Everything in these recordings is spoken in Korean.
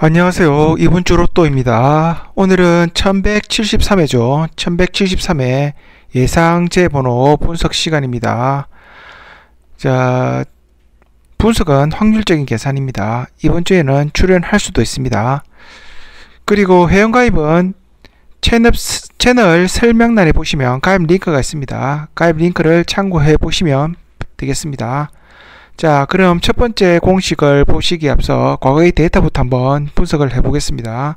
안녕하세요. 이번 주 로또입니다. 오늘은 1173회죠. 1173회 예상제 번호 분석 시간입니다. 자, 분석은 확률적인 계산입니다. 이번 주에는 출연할 수도 있습니다. 그리고 회원가입은 채널 설명란에 보시면 가입 링크가 있습니다. 가입 링크를 참고해 보시면 되겠습니다. 자, 그럼 첫 번째 공식을 보시기에 앞서 과거의 데이터부터 한번 분석을 해 보겠습니다.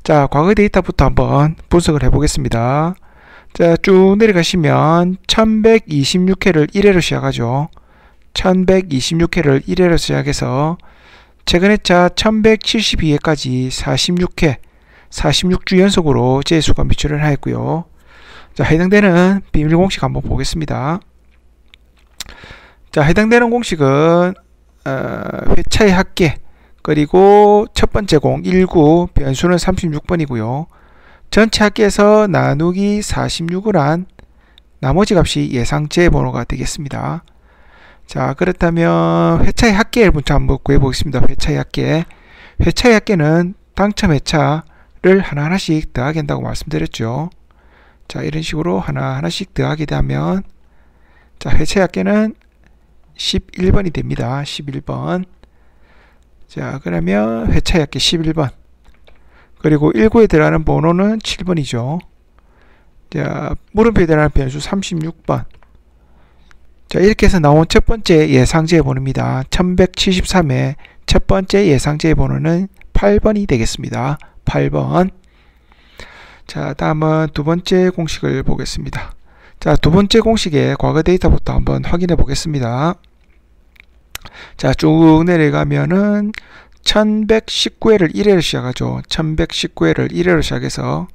자, 과거의 데이터부터 한번 분석을 해 보겠습니다. 자, 쭉 내려가시면 1126회를 1회로 시작하죠. 1126회를 1회로 시작해서 최근회차 1172회까지 46회 46주 연속으로 재수가 미출을 하였고요. 자, 해당되는 비밀 공식 한번 보겠습니다. 자, 해당되는 공식은 회차의 합계, 그리고 첫 번째 공 19, 변수는 36번이고요. 전체 합계에서 나누기 46을 한 나머지 값이 예상제 번호가 되겠습니다. 자, 그렇다면 회차의 합계를 먼저 한번 구해보겠습니다. 회차의 합계. 회차의 합계는 당첨 회차를 하나하나씩 더하게 한다고 말씀드렸죠. 자, 이런 식으로 하나하나씩 더하게 되면, 자, 회차의 합계는 11번이 됩니다. 11번. 자, 그러면 회차의 합계 11번. 그리고 19에 들어가는 번호는 7번이죠. 자, 물음표에 들어가는 변수 36번. 자, 이렇게 해서 나온 첫 번째 예상제 번호입니다. 1173의 첫 번째 예상제 번호는 8번이 되겠습니다. 8번. 자, 다음은 두 번째 공식을 보겠습니다. 자, 두 번째 공식의 과거 데이터부터 한번 확인해 보겠습니다. 자, 쭉 내려가면은 1119회를 1회로 시작하죠. 1119회를 1회로 시작해서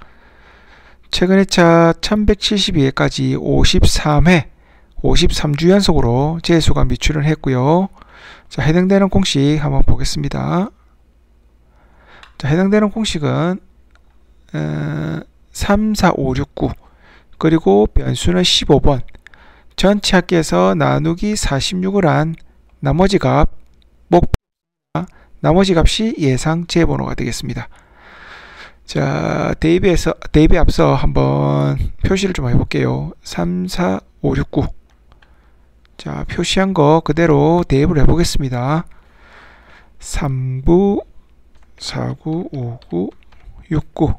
최근회차 1172회까지 53회 53주 연속으로 재수가 미출을 했고요. 자, 해당되는 공식 한번 보겠습니다. 자, 해당되는 공식은 3, 4, 5, 6, 9, 그리고 변수는 15번, 전체 합계에서 나누기 46을 한 나머지 값, 나머지 값이 예상제 번호가 되겠습니다. 자, 대입에 앞서 한번 표시를 좀 해볼게요. 3, 4, 5, 6, 9. 자, 표시한 거 그대로 대입을 해보겠습니다. 3, 9, 4, 9, 5, 9, 6, 9.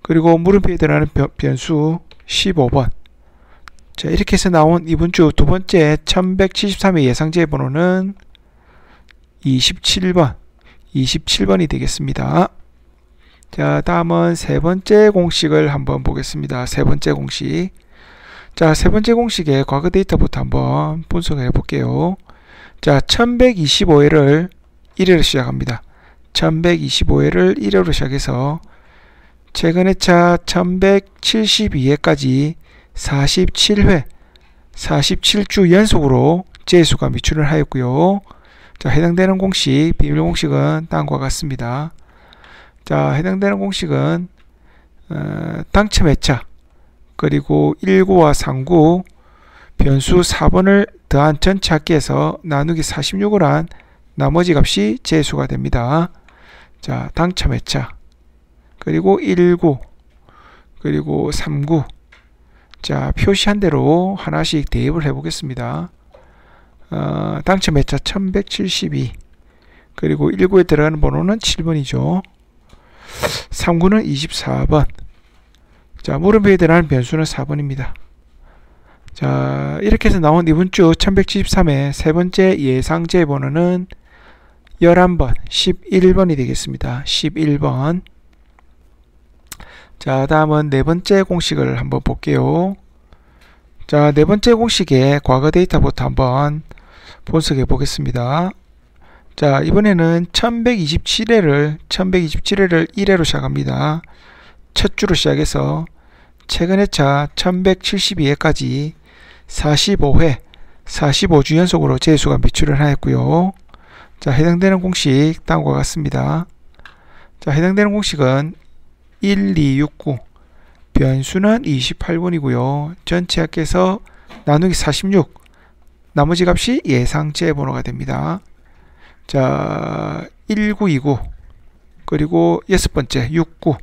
그리고 물음표에 들어가는 변수 15번. 자, 이렇게 해서 나온 이번 주 두 번째 1173의 예상제 번호는 27번. 27번이 되겠습니다. 자, 다음은 세 번째 공식을 한번 보겠습니다. 세 번째 공식. 자, 세 번째 공식의 과거 데이터부터 한번 분석해 볼게요. 자, 1125회를 1회로 시작합니다. 1125회를 1회로 시작해서 최근회차 1172회까지 47회 47주 연속으로 재수가 미출을 하였고요. 자, 해당되는 공식, 비밀 공식은 다음과 같습니다. 자, 해당되는 공식은 당첨 회차, 그리고 19와 39, 변수 4번을 더한 전체 합계에서 나누기 46을 한 나머지 값이 재수가 됩니다. 자, 당첨 회차, 그리고 19, 그리고 39. 자, 표시한 대로 하나씩 대입을 해 보겠습니다. 당첨 회차 1172, 그리고 19에 들어가는 번호는 7번이죠. 39는 24번. 자, 물음표에 들어가는 변수는 4번입니다. 자, 이렇게 해서 나온 이번 주 1173의 세 번째 예상제 번호는 11번, 11번이 되겠습니다. 11번. 자, 다음은 네 번째 공식을 한번 볼게요. 자, 네 번째 공식의 과거 데이터부터 한번 분석해 보겠습니다. 자, 이번에는 1127회를 1회로 시작합니다. 첫 주로 시작해서 최근회차 1172회까지 45회 45주 연속으로 재수가 미출을 하였고요. 자, 해당되는 공식 다음과 같습니다. 자, 해당되는 공식은 1, 2, 6, 9, 변수는 28번이고요. 전체 합계에서 나누기 46, 나머지 값이 예상제 번호가 됩니다. 자, 1929, 그리고 6번째 69.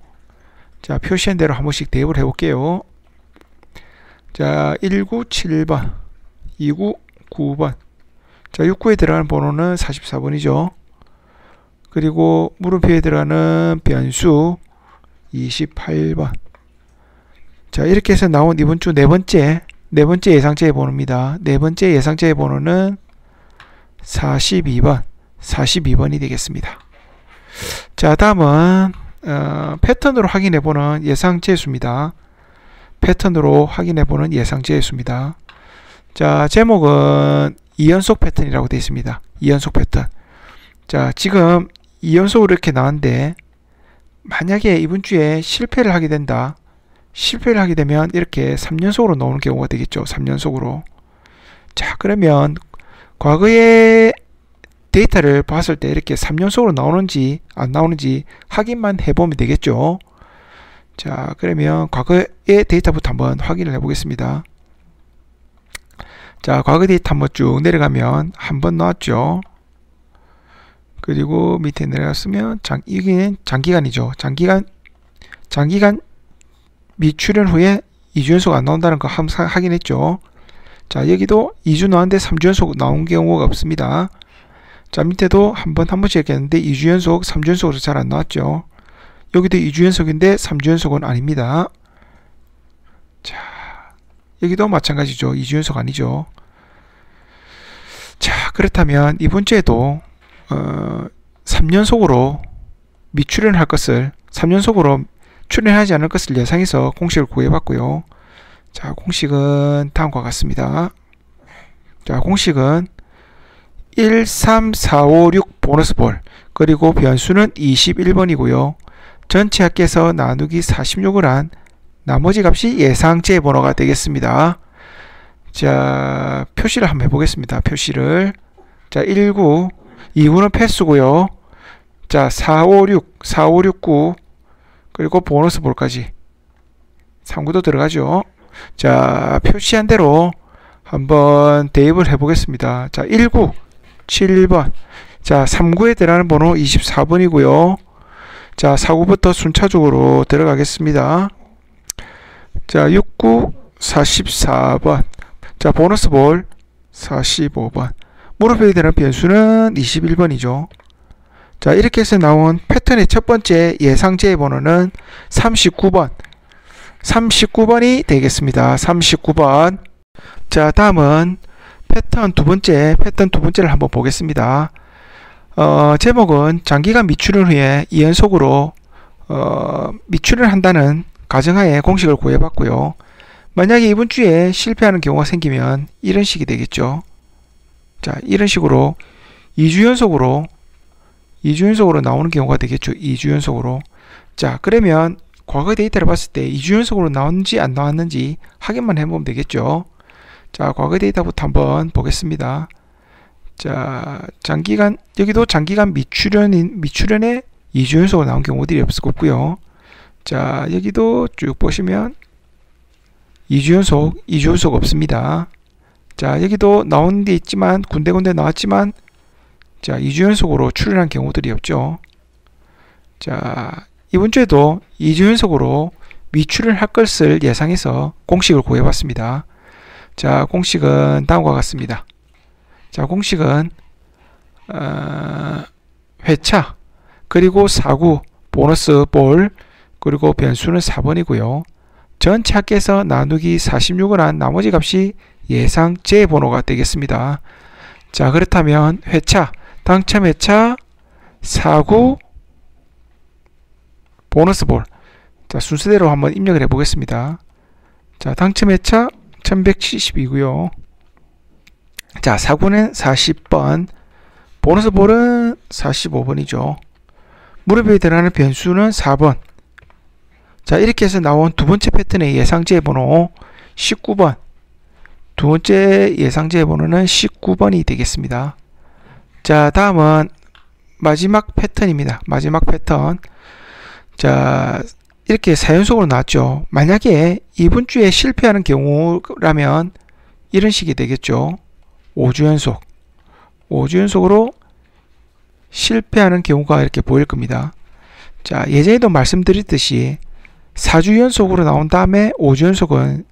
자, 표시한 대로 한 번씩 대입을 해볼게요. 자, 19, 7번, 29, 9번. 자, 69에 들어가는 번호는 44번이죠. 그리고 물음표에 들어가는 변수 28번. 자, 이렇게 해서 나온 이번 주 네 번째 예상제의 번호입니다. 네 번째 예상제의 번호는 42번이 되겠습니다. 자, 다음은 패턴으로 확인해보는 예상제수입니다. 패턴으로 확인해보는 예상제수입니다. 자, 제목은 2연속 패턴이라고 되어 있습니다. 2연속 패턴. 자, 지금 2연속으로 이렇게 나왔는데 만약에 이번 주에 실패를 하게 된다. 실패를 하게 되면 이렇게 3연속으로 나오는 경우가 되겠죠. 3연속으로. 자, 그러면 과거의 데이터를 봤을 때 이렇게 3연속으로 나오는지 안 나오는지 확인만 해보면 되겠죠. 자, 그러면 과거의 데이터부터 한번 확인을 해보겠습니다. 자, 과거 데이터 한번 쭉 내려가면 한 번 나왔죠. 그리고 밑에 내려갔으면 이게 장기간이죠. 장기간 미출연 후에 2주 연속 안 나온다는 거 항상 확인했죠. 자, 여기도 2주 나왔는데 3주 연속 나온 경우가 없습니다. 자, 밑에도 한 번씩 이렇게 했는데 2주 연속, 3주 연속으로 잘 안 나왔죠. 여기도 2주 연속인데 3주 연속은 아닙니다. 자, 여기도 마찬가지죠. 2주 연속 아니죠. 자, 그렇다면 이번 주에도 3연속으로 미출연을 할 것을 3연속으로 출연하지 않을 것을 예상해서 공식을 구해봤고요. 자, 공식은 다음과 같습니다. 자, 공식은 1, 3, 4, 5, 6 보너스 볼, 그리고 변수는 21번이고요. 전체 합계에서 나누기 46을 한 나머지 값이 예상제 번호가 되겠습니다. 자, 표시를 한번 해보겠습니다. 표시를. 자, 19, 2구는 패스고요. 자, 4, 5, 6, 9, 그리고 보너스 볼까지 3구도 들어가죠. 자, 표시한 대로 한번 대입을 해보겠습니다. 자, 19, 7번. 자, 3구에 들어가는 번호 24번이고요. 자, 4구부터 순차적으로 들어가겠습니다. 자, 69, 44번. 자, 보너스 볼 45번. 물음표에 들어가는 변수는 21번이죠. 자, 이렇게 해서 나온 패턴의 첫 번째 예상제의 번호는 39번이 되겠습니다. 39번. 자, 다음은 패턴 두 번째를 한번 보겠습니다. 제목은 장기간 미출연 후에 2연속으로 미출연을 한다는 가정하에 공식을 구해봤고요. 만약에 이번 주에 실패하는 경우가 생기면 이런 식이 되겠죠. 자, 이런 식으로 2주 연속으로 나오는 경우가 되겠죠. 2주 연속으로. 자, 그러면 과거 데이터를 봤을 때 2주 연속으로 나왔는지 안 나왔는지 확인만 해보면 되겠죠. 자, 과거 데이터부터 한번 보겠습니다. 자, 여기도 장기간 미출연에 2주 연속으로 나온 경우들이 없고요. 자, 여기도 쭉 보시면 2주 연속 없습니다. 자, 여기도 나온 게 있지만 군데군데 나왔지만 자, 2주 연속으로 출연한 경우들이 없죠. 자, 이번 주에도 2주 연속으로 미출연할 것을 예상해서 공식을 구해봤습니다. 자, 공식은 다음과 같습니다. 자, 공식은 회차, 그리고 4구, 보너스 볼, 그리고 변수는 4번이고요. 전체 합계에서 나누기 46을 한 나머지 값이 예상제 번호가 되겠습니다. 자, 그렇다면 회차, 당첨 회차, 4구, 보너스 볼. 자, 순서대로 한번 입력을 해보겠습니다. 자, 당첨 회차 1172고요. 자, 4구는 40번, 보너스 볼은 45번이죠. 물음표에 들어가는 변수는 4번. 자, 이렇게 해서 나온 두 번째 패턴의 예상제 번호 19번. 두 번째 예상제 번호는 19번이 되겠습니다. 자, 다음은 마지막 패턴입니다. 마지막 패턴. 자, 이렇게 4연속으로 나왔죠. 만약에 이번 주에 실패하는 경우라면 이런 식이 되겠죠. 5주 연속으로 실패하는 경우가 이렇게 보일 겁니다. 자, 예전에도 말씀드렸듯이 4주 연속으로 나온 다음에 5주 연속은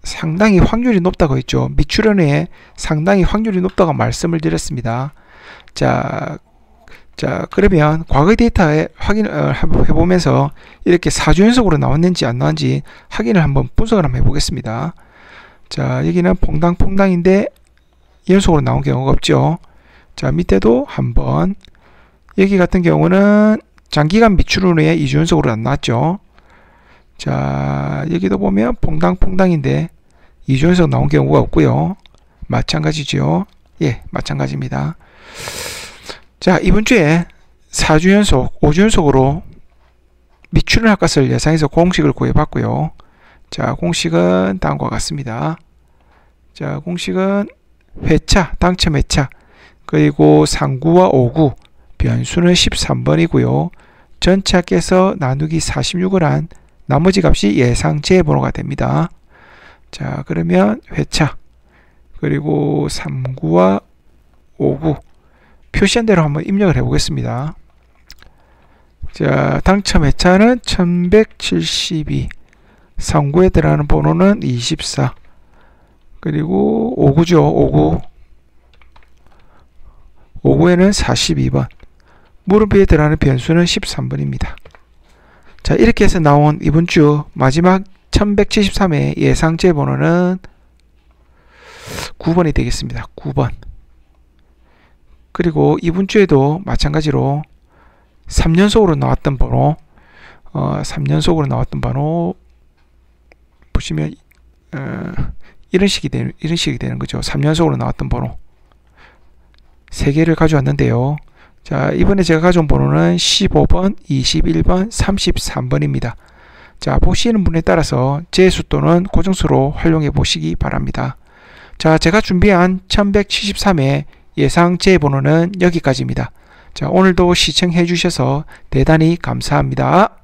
상당히 확률이 높다고 했죠. 미출현에 상당히 확률이 높다고 말씀을 드렸습니다. 자, 그러면 과거 데이터에 확인을 해보면서 이렇게 4주 연속으로 나왔는지 안 나왔는지 확인을 한번 분석을 한번 해보겠습니다. 자, 여기는 퐁당퐁당인데 연속으로 나온 경우가 없죠. 자, 밑에도 한번, 여기 같은 경우는 장기간 미출 후에 2주 연속으로 안 나왔죠. 자, 여기도 보면 퐁당퐁당인데 2주 연속 나온 경우가 없고요. 마찬가지죠. 예, 마찬가지입니다. 자, 이번 주에 4주 연속, 5주 연속으로 미출을 할 것을 예상해서 공식을 구해봤고요. 자, 공식은 다음과 같습니다. 자, 공식은 회차, 당첨 회차, 그리고 상구와 5구, 변수는 13번이고요. 전체 합계에서 나누기 46을 한 나머지 값이 예상 재번호가 됩니다. 자, 그러면 회차, 그리고 3구와 5구, 표시한 대로 한번 입력을 해 보겠습니다. 자, 당첨 회차는 1172, 상구에 들어가는 번호는 24, 그리고 5구죠. 5구에는 42번, 물음표에 들어가는 변수는 13번입니다. 자, 이렇게 해서 나온 이번 주 마지막 1173의 예상제 번호는 9번이 되겠습니다. 9번. 그리고 이번 주에도 마찬가지로 3연속으로 나왔던 번호, 3연속으로 나왔던 번호 보시면 이런 식이 되는 거죠. 3연속으로 나왔던 번호 3개를 가져왔는데요. 자, 이번에 제가 가져온 번호는 15번, 21번, 33번입니다. 자, 보시는 분에 따라서 재수 또는 고정수로 활용해 보시기 바랍니다. 자, 제가 준비한 1173의 예상 재번호는 여기까지입니다. 자, 오늘도 시청해 주셔서 대단히 감사합니다.